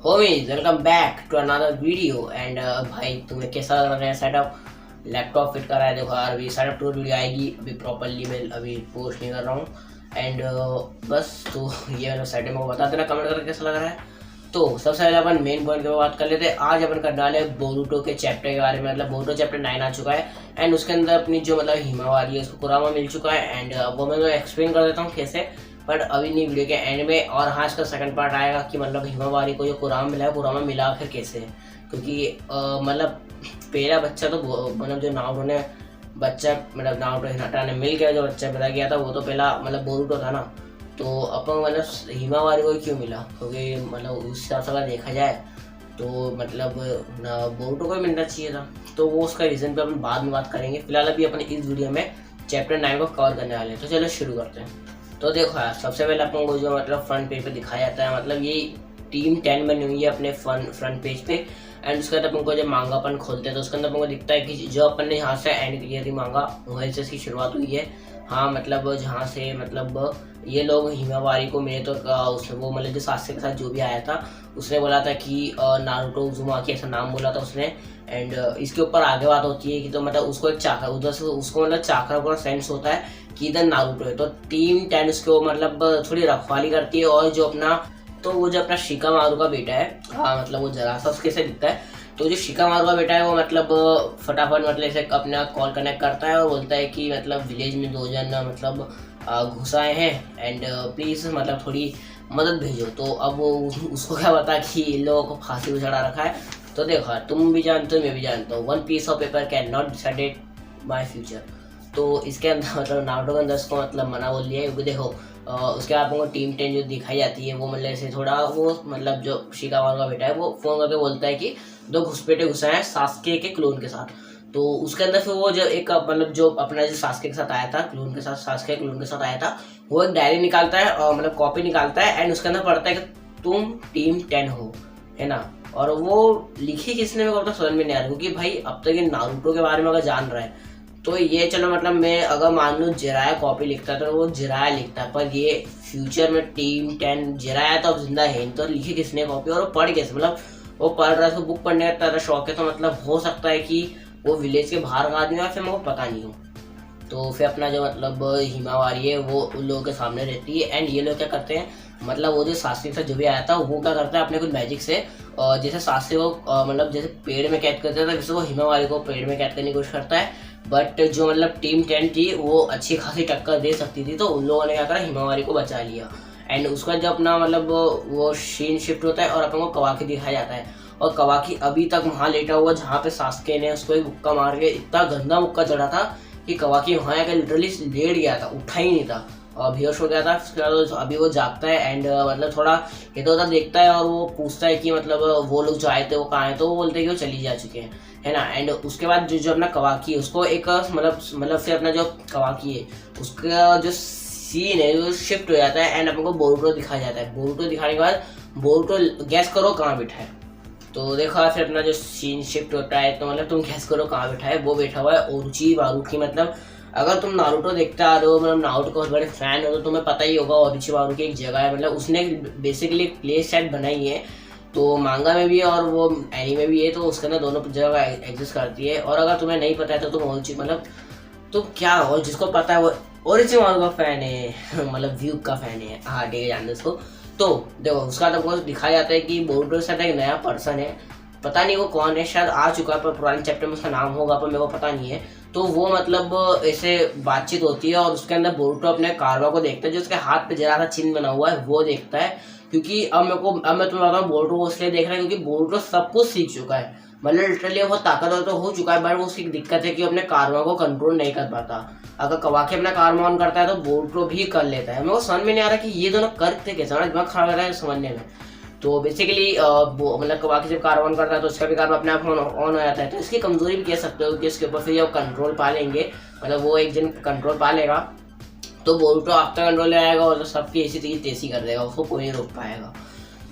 Homies welcome back to another video and भाई तुम्हें कैसा लग रहा है सेटअप। लैपटॉप फिट करा है, देखो यार अभी सेटअप टूर वीडियो आएगी, अभी प्रॉपरली मैं अभी पोस्ट नहीं कर रहा हूँ एंड बस तो ये मेरा सेटअप को बता देना कमेंट करके कैसा लग रहा है। तो सबसे पहले अपन मेन पॉइंट की बात कर लेते हैं। आज अपन करने वाले बोरुटो के चैप्टर के बारे में, मतलब बोरुटो चैप्टर 9 आ चुका है एंड उसके अंदर अपनी जो मतलब हिमावारी है उसको कुरामा मिल चुका है एंड वो मैं एक्सप्लेन कर देता हूँ कैसे, बट अभी नहीं वीडियो के एंड में। और हाँ, इसका सेकंड पार्ट आएगा कि मतलब हिमावारी को जो कुरामा मिला है, कुरामा मिला आखिर कैसे है, क्योंकि मतलब पहला बच्चा तो मतलब जो नारुतो ने बच्चा मतलब नारुतो हिनाटा ने मिल गया जो बच्चा पैदा किया था वो तो पहला मतलब बोरुटो था ना। तो अपन मतलब हिमावारी को क्यों मिला, क्योंकि मतलब उस हिसाब से अगर देखा जाए तो मतलब बोरुटो को ही मिलना चाहिए था। तो वो उसका रीज़न पे अपन बाद में बात करेंगे। फिलहाल अभी अपन इस वीडियो में चैप्टर 9 को कवर करने वाले हैं, तो चलो शुरू करते हैं। तो देखो यार, सबसे पहले अपन को जो मतलब फ्रंट पेज पे दिखाया जाता है, मतलब ये टीम 10 बनी हुई है अपने फ्रंट पेज पे एंड उसके बाद अपन को जब मांगा अपन खोलते हैं तो उसके अंदर अपन को दिखता है कि जो अपन ने यहाँ से एंड किया थी मांगा वहीं से इसकी शुरुआत हुई है। हाँ मतलब जहाँ से मतलब ये लोग हिमावारी को मिले तो उसने वो मतलब जो सास्के के साथ जो भी आया था उसने बोला था कि नारुतो उज़ुमाकी ऐसा नाम बोला था उसने एंड इसके ऊपर आगे बात होती है कि तो मतलब उसको एक चाकर उधर से उसको मतलब चाकर पूरा सेंस होता है कि इधर नारुतो है, तो टीम 10 उसको मतलब थोड़ी रखवाली करती है। और जो अपना तो वो जो अपना शिकामारू का बेटा है, हाँ मतलब वो जरासा उसके से दिखता है, तो जो शिकामारू का बेटा है वो मतलब फटाफट मतलब ऐसे अपना कॉल कनेक्ट करता है और बोलता है कि मतलब विलेज में 2 जन मतलब घुस आए हैं एंड प्लीज़ मतलब थोड़ी मदद भेजो। तो अब वो उसको क्या पता कि इन लोगों को फांसी पे चढ़ा रखा है। तो देखो तुम भी जानते हो मैं भी जानता हूँ, 1 piece of paper can not decided my future. तो इसके अंदर मतलब नारुतो के अंदर उसको मतलब मना बोल दिया है, क्योंकि देखो उसके बाद आपको टीम 10 जो दिखाई जाती है वो मतलब ऐसे थोड़ा वो मतलब जो शिकामारू का बेटा है वो फोन करके बोलता है कि 2 घुसपैठे घुसे हैं सास्के के क्लोन के साथ। तो उसके अंदर फिर वो जो एक मतलब जो अपना जो सास्के के साथ आया था क्लोन के साथ, सास्के क्लोन के साथ आया था, वो एक डायरी निकालता है और मतलब कॉपी निकालता है एंड उसके अंदर पढ़ता है कि तुम टीम 10 हो, है ना। और वो लिखी किसने मेरे को तो समझ में नहीं आ रहा, क्योंकि भाई अब तक ये नारुतो के बारे में अगर जान रहा है तो ये चलो मतलब मैं अगर मान लूँ जिराया कॉपी लिखता तो वो जिराया लिखता, पर ये फ्यूचर में टीम 10 जिराया तो अब जिंदा है नहीं, तो लिखी किसने कॉपी और वो पढ़ कैसे, मतलब वो पढ़ रहा है तो बुक पढ़ने का शौक है, तो मतलब हो सकता है कि वो विलेज के बाहर का आदमी है, फिर मेरे को पता नहीं हो। तो फिर अपना जो मतलब हिमावारी है वो उन लोगों के सामने रहती है एंड ये लोग क्या करते हैं, मतलब वो जो शास्त्री से जो भी आया था वो क्या करता है अपने कुछ मैजिक से जैसे शास्त्री को मतलब जैसे पेड़ में कैद करता था वैसे वो हिमावारी को पेड़ में कैद करने की कोशिश करता है। बट जो मतलब टीम 10 थी वो अच्छी खासी टक्कर दे सकती थी, तो उन लोगों ने क्या करा, हिमावारी को बचा लिया एंड उसका जब अपना मतलब वो सीन शिफ्ट होता है और अपन को कवाकी दिखाया जाता है। और कवाकी अभी तक वहाँ लेटा हुआ जहाँ पे सास्के ने उसको एक मुक्का मार के इतना गंदा मुक्का चढ़ा था कि कवाकी वहाँ आकर लिटरली लेट गया था, उठा ही नहीं था और बेहोश हो गया था। उसके बाद अभी वो जागता है एंड मतलब थोड़ा इधर उधर देखता है और वो पूछता है कि मतलब वो लोग जो आए थे वो कहाँ हैं, तो वो बोलते हैं कि वो चली जा चुके हैं, है ना। एंड उसके बाद जो अपना कवाकी है उसको एक मतलब फिर अपना जो कवाकी है उसका जो सीन है वो शिफ्ट हो जाता है एंड अपन को बोरुटो दिखाया जाता है। बोरुटो दिखाने के बाद बोरुटो गैस करो कहाँ बैठा है, तो देखा फिर अपना जो सीन शिफ्ट होता है तो मतलब तुम गैस करो कहाँ बैठा है, वो बैठा हुआ है ओरोचिमारू। मतलब अगर तुम नारुतो देखते आ रहे हो, मतलब नारुतो के बहुत बड़े फैन हो तो तुम्हें पता ही होगा ओरोचिमारू की एक जगह है, मतलब उसने बेसिकली एक प्ले सेट बनाई है, तो मांगा में भी है और वो एनीमे में भी है, तो उसके अंदर दोनों जगह एग्जिस्ट करती है। और अगर तुम्हें नहीं पता है तो तुम ओरोची मतलब तुम क्या हो, जिसको पता है वो ओरोचिमारू का फैन है मतलब व्यू का फैन है, हाँ ठीक है जानते उसको। तो देखो उसका तो दिखाया जाता है कि बोरुटो के साथ एक नया पर्सन है, पता नहीं वो कौन है, शायद आ चुका है पर पुराने चैप्टर में उसका नाम होगा पर मेरे को पता नहीं है। तो वो मतलब ऐसे बातचीत होती है और उसके अंदर बोरुटो अपने कारवा को देखता है, जो उसके हाथ पे जरा सा चिन्ह बना हुआ है वो देखता है। क्योंकि अब मैं तुम्हें बताता हूँ बोरुटो को इसलिए देख रहा है क्योंकि बोरुटो सब कुछ सीख चुका है, मतलब लिटरली वो ताकतवर तो हो चुका है, बट वो उसकी दिक्कत है कि अपने कारवा को कंट्रोल नहीं कर पाता। अगर कवाकी अपना कारवा ऑन करता है तो बोरुटो भी कर लेता है। मेरे को समझ में नहीं आ रहा कि ये दोनों करते कैसे, हमारा दिमाग खराब हो रहा है समझने में। तो बेसिकली मतलब कवाकी जब कार ऑन करता है तो उसका भी कार अपने आप ऑन हो जाता है, तो इसकी कमजोरी भी कह सकते हो कि इसके ऊपर फिर जब कंट्रोल पा लेंगे, मतलब वो एक दिन कंट्रोल पा लेगा तो बोरुटो आफ्टर कंट्रोल ले आएगा और सबकी ऐसी चीज़ तेजी कर देगा, उसको कोई नहीं रोक पाएगा।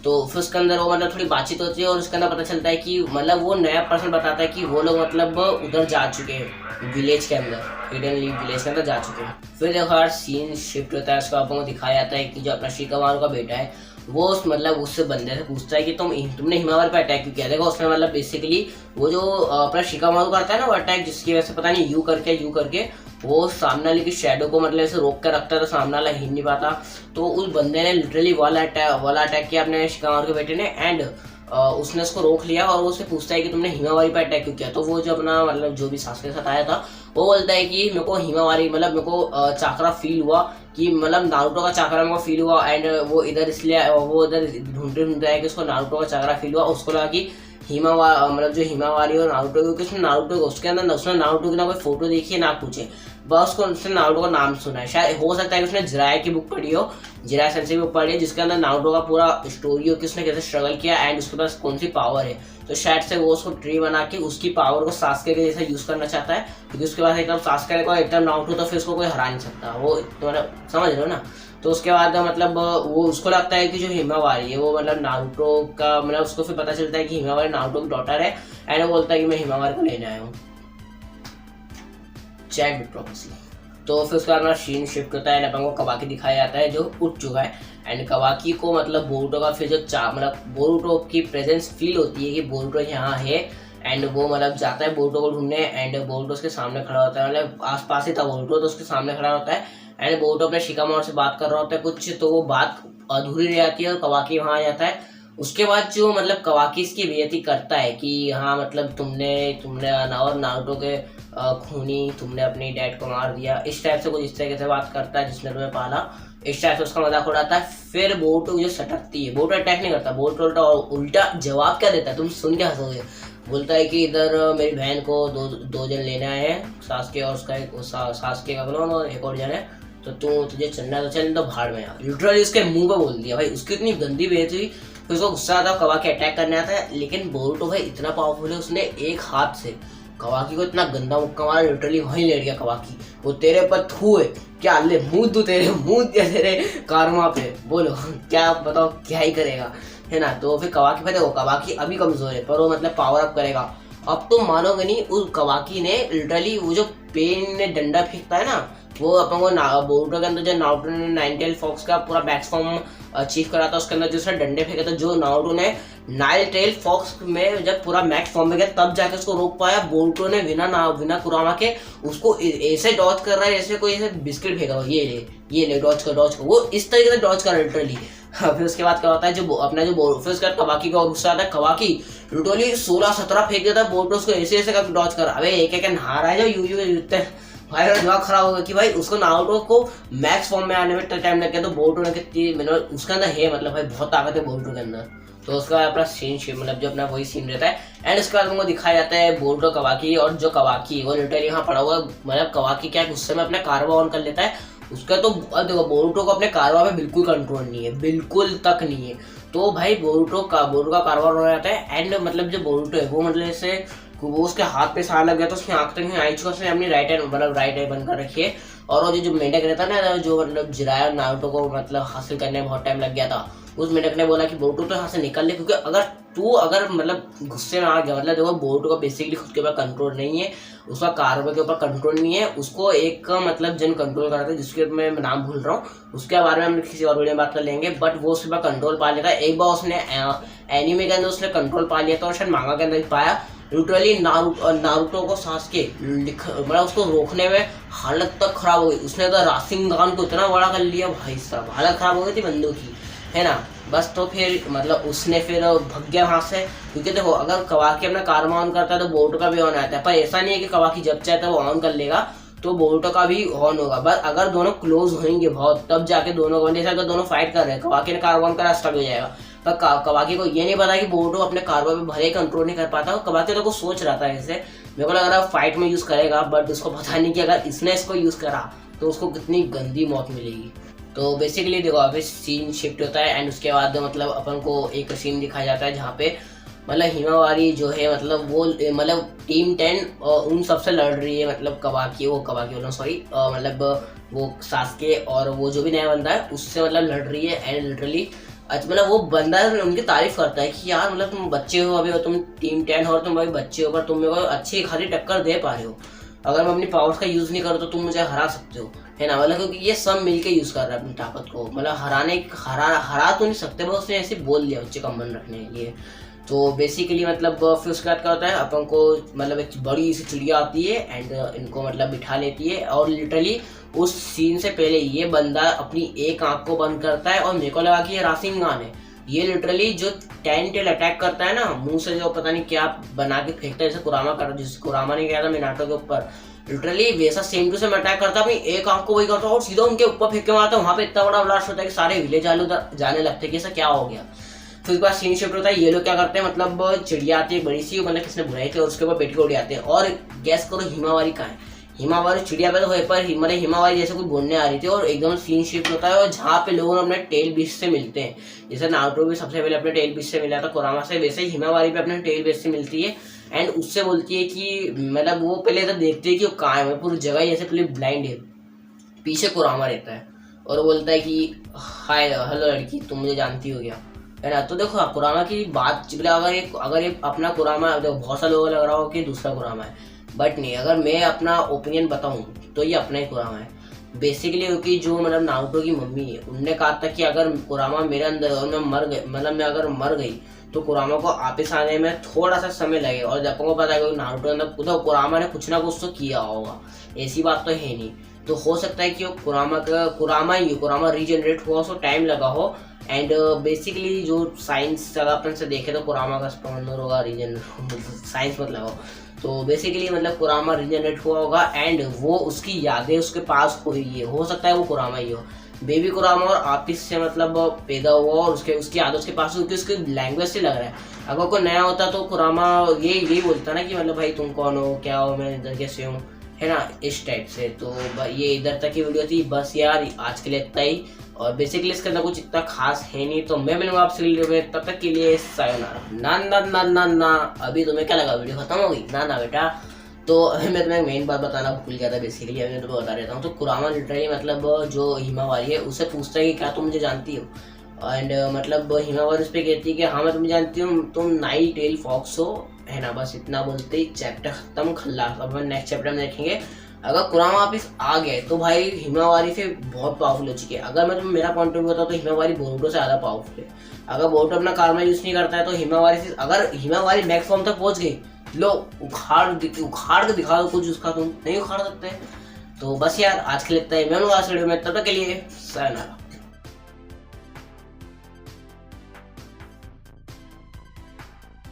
तो फिर उसके अंदर वो मतलब थोड़ी बातचीत होती है और उसके अंदर पता चलता है कि मतलब वो नया पर्सन बताता है कि वो लोग मतलब उधर जा चुके हैं विलेज के अंदर, हिडन लीग विलेज के अंदर जा चुके हैं। फिर देखो यार सीन शिफ्ट होता है, उसको आपको दिखाया जाता है कि जो अपना शिकामारू का बेटा है वो मतलब उससे बंदे से पूछता है कि तुमने हिमावरी पे अटैक क्यों किया। देखो उसमें मतलब बेसिकली वो जो अपना शिकामारू करता है ना वो अटैक, जिसकी वजह से पता नहीं यू करके वो सामने वाले की शैडो को मतलब ऐसे रोक कर रखता था, सामने वाला हिल नहीं पाता। तो उस बंदे ने लिटरली वाला अटैक किया अपने शिकामारू के बेटे ने, एंड उसने उसको रोक लिया और वो उससे पूछता है कि तुमने हिमावारी पे अटैक क्यों किया। तो वो जो अपना मतलब जो भी सासुके के साथ आया था वो बोलता है कि मेरे को हिमावारी मतलब मेरे को चाकरा फील हुआ, कि मतलब नारुतो का चाकरा मेरे को फील हुआ, एंड वो इधर इसलिए वो इधर ढूंढते है कि उसको नारुतो का चाकरा फील हुआ। उसको लगा कि मतलब जो हिमावारी और नारुतो, क्योंकि उसने नारुतो उसके अंदर उसने नारुतो की ना कोई फोटो देखी है ना कुछ है, बस उसने नारुतो का नाम सुना है। शायद हो सकता है कि उसने जिराया की बुक पढ़ी हो, जिराया सेंसेई की बुक पढ़ी है, जिसके अंदर नारुतो का पूरा स्टोरी हो कि उसने कैसे स्ट्रगल किया एंड उसके पास कौन सी पावर है। तो शायद से वो उसको ट्री बना के उसकी पावर को सास्के के जैसा यूज करना चाहता है, क्योंकि उसके पास एकदम सास्के को एकदम नारुतो, तो फिर उसको कोई हरा नहीं सकता। वो मतलब समझ रहे हो ना। तो उसके बाद मतलब वो उसको लगता है कि जो हिमावारी है वो मतलब नारुतो का, मतलब उसको फिर पता चलता है कि हिमावारी नारुतो की डॉटर है, एंड वो बोलता है कि मैं हिमावारी को लेने आया हूँ। Chat with prophecy. तो फिर उसके बाद अपना सीन शिफ्ट होता है, अपन को कवाकी दिखाया जाता है जो उठ चुका है, एंड कवाकी को मतलब बोरुतो का फिर जो मतलब बोरुतो की प्रेजेंस फील होती है कि बोरुतो यहाँ है, एंड वो मतलब जाता है बोरुतो को ढूंढने, एंड बोरुतो उसके सामने खड़ा होता है, मतलब आसपास ही था बोरुतो, तो उसके सामने खड़ा होता है, एंड बोरुतो अपने शिकामारू से बात कर रहा होता है कुछ, तो वो बात अधूरी रह जाती है और कवाकी वहाँ आ जाता है। उसके बाद जो मतलब कवाकी इसकी बेइज्जती करता है कि हाँ मतलब तुमने और नारुतो के खूनी, तुमने अपनी डैड को मार दिया, इस टाइप से कुछ इस तरीके से बात करता है जिसने तुम्हें पाला, इस टाइप से उसका मजाक उड़ाता है। फिर बोरुतो जो सटकती है, बोरुतो अटैक नहीं करता, बोरुतो उल्टा जवाब क्या देता है, तुम सुन के हंसोगे। बोलता है कि इधर मेरी बहन को दो जन लेने आए हैं, सासके और उसका एक सासके का क्लोन और एक और जन है, तो तुझे चलना है तो चल, तो भाड़ में यार। लिटरली उसके मुंह पे बोल दिया भाई, उसकी इतनी गंदी बेइज्जती हुई। फिर उसको गुस्सा आता है, कवाकी अटैक करने आता है, लेकिन बोरुतो भाई इतना पावरफुल है, उसने एक हाथ से कवाकी को इतना गंदा मुक्का मारा, लिटरली वहीं लेट गया कवाकी। वो तेरे पर थू है क्या, ले मुंह दू तेरे कारमा पे, बोलो क्या बताओ क्या ही करेगा, है ना। तो फिर कवाकी पे देखो, कवाकी अभी कमजोर है पर वो मतलब पावर अप करेगा। अब तो मानोगे नहीं, उस कवाकी ने लिटरली वो जो पेन ने डंडा फेंकता है ना, वो अपन को बोरुतो के अंदर जो नारुतो ने नाइन टेल फॉक्स का पूरा बैक्स फॉर्म अचीव करा था, उसके अंदर जो उसने डंडे फेंके थे, जो नारुतो ने नाइन टेल फॉक्स में जब पूरा मैक्स फॉर्म में गया तब जाके उसको रोक पाया, बोरुतो ने बिना कुरामा के उसको ऐसे डॉज कर रहा है जैसे कोई ऐसे बिस्किट फेंका हो, ये ले डॉज कर, वो इस तरीके से डॉज कर लिटरली। फिर उसके बाद क्या होता है, जो अपना जो फिर उसके बाद कवाकी का गुस्सा आता है, कवाकी लिटरली 16-17 फेंक देता है, बोरुतो उसको ऐसे कर डॉज कर, अबे एक नहा रहा है जो यू जीतते हैं भाई। दिमाग खराब होगा कि भाई उसको नारुतो को मैक्स फॉर्म में आने में टाइम लग गया, तो बोरुतो ने कितनी मतलब उसके अंदर है, मतलब भाई बहुत ताकत है बोरुतो के अंदर। तो उसका अपना सीन मतलब जो अपना वही सीन रहता है, एंड उसके बाद उनको दिखाया जाता है बोरुतो कवाकी, और जो कवाकी वो लिटरली यहाँ पड़ा हुआ, मतलब कवाकी क्या गुस्से में अपना कारवा ऑन कर लेता है उसका। तो अब देखो बोरुतो को अपने कारवा पे बिल्कुल कंट्रोल नहीं है, बिल्कुल तक नहीं है। तो भाई बोरुतो का कारवा हो जाता है, एंड मतलब जो बोरुतो है वो मतलब जैसे वो उसके हाथ पे सार लग गया, तो उसकी आंख तक नहीं आई चुका, उसने अपनी राइट आई बंद कर रखी है। और वो जो मेंढक रहता है ना, जो मतलब जिराया नारुतो को मतलब हासिल करने में बहुत टाइम लग गया था, उस मेंढक ने बोला कि बोरुतो तो यहाँ से निकल ले, क्योंकि अगर मतलब गुस्से में आ गया, मतलब देखो बोरुतो को बेसिकली खुद के ऊपर कंट्रोल नहीं है, उसका कारवा के ऊपर कंट्रोल नहीं है, उसको एक मतलब जन कंट्रोल करता है जिसके मैं नाम भूल रहा हूँ, उसके बारे में हम किसी और वीडियो में बात कर लेंगे। बट वो उसके ऊपर कंट्रोल पा लेता है। एक बार उसने एनिमे के अंदर उसने कंट्रोल पा लिया था, और शायद मांगा के अंदर भी पाया। लिटरली नारुतो को सासके मतलब उसको रोकने में हालत तक खराब हो गई, उसने तो राशिंगान को इतना बड़ा कर लिया भाई साहब, हालत खराब हो गई थी बंदों की, है ना। बस तो फिर मतलब उसने फिर भग गया वहां से, क्योंकि देखो अगर कवाकी अपना कारवा ऑन करता है तो बोरुतो का भी ऑन आता है, पर ऐसा नहीं है कि कवाकी जब चाहे तो वो ऑन कर लेगा तो बोरुतो का भी ऑन होगा। बस अगर दोनों क्लोज होंगे बहुत, तब जाके दोनों को, जैसे अगर दोनों फाइट कर रहे हैं, कवाकी ने कारवा ऑन करा स्टक हो जाएगा, पर कवाकी को ये नहीं पता कि बोरुतो अपने कारवा पे भले कंट्रोल नहीं कर पाता। कवाकी तो कुछ सोच रहा था ऐसे, मेरे को लग रहा फाइट में यूज करेगा, बट उसको पता नहीं कि अगर इसने इसको यूज करा तो उसको कितनी गंदी मौत मिलेगी। तो बेसिकली देखो अभी सीन शिफ्ट होता है, एंड उसके बाद मतलब अपन को एक सीन दिखाया जाता है जहाँ पे मतलब हिमावारी जो है मतलब वो मतलब टीम 10 उन सबसे लड़ रही है, मतलब कवाकी बोलो सॉरी, मतलब वो सासके और वो जो भी नया बंदा है उससे मतलब लड़ रही है। एंड लिटरली मतलब वो बंदा उनकी तारीफ करता है कि यार मतलब तुम बच्चे हो अभी, तुम टीम 10 हो और तुम अभी बच्चे हो, पर तुम मेरे को अच्छी खाली टक्कर दे पा रहे हो, अगर मैं अपनी पावर्स का यूज नहीं करूँ तो तुम मुझे हरा सकते हो। है ना। मतलब क्योंकि ये सब मिलके यूज कर रहा है अपनी ताकत को, मतलब हरा तो नहीं सकते, बस उसने ऐसे बोल दिया बच्चे का मन रखने के लिए। तो बेसिकली मतलब फिर उसके बाद क्या होता है, अपन को मतलब एक बड़ी सी चिड़िया आती है एंड इनको मतलब बिठा लेती है, और लिटरली उस सीन से पहले ये बंदा अपनी एक आंख को बंद करता है और मेरे को लगा कि ये रासिंगान है। ये लिटरली जो 10 टेल अटैक करता है ना मुंह से, जो पता नहीं क्या बना के फेंकता है, जैसे कुरामा कर, जिस कुरामा ने किया था मिनाटो के ऊपर, लिटरली वैसा सेम टू सेम अटैक करता है, अपनी एक आंख को वही करता है और सीधा उनके ऊपर फेंक के मारता है। वहां पे इतना बड़ा ब्लास्ट होता है कि सारे विलेज वाले उधर जाने लगते हैं कि ऐसा क्या हो गया। फिर उसके बाद सीन शिफ्ट होता है, ये लोग क्या करते हैं, मतलब चिड़िया आती है बड़ी सी, मतलब किसने बुलाई थी, और उसके ऊपर बेटी को उड़ जाते हैं। और गैस करो हिमावारी कहाँ है, हिमावारी चिड़िया पे तो है, पर मतलब हिमावारी जैसे कुछ बोलने आ रही थी, और एकदम सीन शिफ्ट होता है और जहाँ पे लोग अपने टेल बीच से मिलते हैं, जैसे नारुतो भी सबसे पहले अपने टेल बीच से मिला था कुरामा से, वैसे ही हिमावारी पे अपने टेल बीच से मिलती है। एंड उससे बोलती है कि मतलब वो पहले तो देखती है कि वो कहाँ है, पूरी जगह जैसे पूरी ब्लाइंड है, पीछे कुरामा रहता है और वो बोलता है कि हाय हेलो लड़की, तुम मुझे जानती हो क्या, है ना। तो देखो कुरामा की बात, अगर ये अपना कुरामा, देखो बहुत सारे लोगों को लग रहा हो कि दूसरा कुरामा है, बट नहीं, अगर मैं अपना ओपिनियन बताऊं तो ये अपना ही कुरामा है बेसिकली। क्योंकि जो मतलब नारुतो की मम्मी है, उनने कहा था कि अगर कुरामा मेरे अंदर और मैं मर गई, मतलब मैं अगर मर गई तो कुरामा को वापिस आने में थोड़ा सा समय लगेगा। और जब को पता है कि नारुतो अंदर तो कुरामा ने कुछ ना कुछ तो किया होगा, ऐसी बात तो है नहीं। तो हो सकता है कि वो कुरामा रीजनरेट हुआ, उसको टाइम लगा हो। एंड बेसिकली जो साइंस अगर अपन से देखे तो कुरामा का स्पॉनर होगा रीजन, साइंस मत लगाओ। तो बेसिकली मतलब कुरामा रीजनरेट हुआ होगा एंड वो उसकी यादें उसके पास हुई है, हो सकता है वो कुरामा ही हो, बेबी कुरामा, और आपिस से मतलब पैदा हुआ और उसकी यादें उसके पास, क्योंकि उसके लैंग्वेज से लग रहा है। अगर कोई नया होता तो कुरामा यही बोलता ना कि मतलब भाई तुम कौन हो, क्या हो, मैं इधर कैसे हूँ, है ना, इस टाइप से। तो ये इधर तक की वीडियो थी बस यार, आज के लिए इतना ही। और बेसिकली इसके अंदर कुछ इतना खास है नहीं, तो मैं मिलूंगा आपसे वीडियो में, तब तक के लिए सायोनारा। ना ना ना ना ना, अभी तुम्हें क्या लगा वीडियो खत्म हो गई, ना ना बेटा। तो मैं तुम्हें मेन बात बताना भूल गया था बेसिकली, अभी मैं तुम्हें बता देता हूँ। तो कुरामा लिटरली मतलब जो हिमावारी है उससे पूछता है कि क्या तुम मुझे जानती हो, एंड मतलब हिमावारी उस पर कहती है कि हाँ मैं तुम्हें जानती हूँ, तुम नाइट टेल फॉक्स हो, है ना। बस इतना बोलते ही चैप्टर खत्म, खल्लास। अब नेक्स्ट चैप्टर में देखेंगे अगर कुरामा वापिस आ गए तो भाई हिमावारी से बहुत पावरफुल हो चुकी है। अगर मैं तुम्हें मेरा पॉइंट ऑफ व्यू बताऊँ तो हिमावारी बोरुटो से ज़्यादा पावरफुल है। अगर बोरुटो अपना कार्मा यूज नहीं करता है तो हिमावारी से, अगर हिमावारी मैक्स फॉर्म तक पहुंच गई, लो उखाड़ के दिखा दो कुछ उसका, तुम नहीं उखाड़ सकते। तो बस यार आज के लिए इतना ही, मैं आज वीडियो में, तब तक के लिए सायोनारा।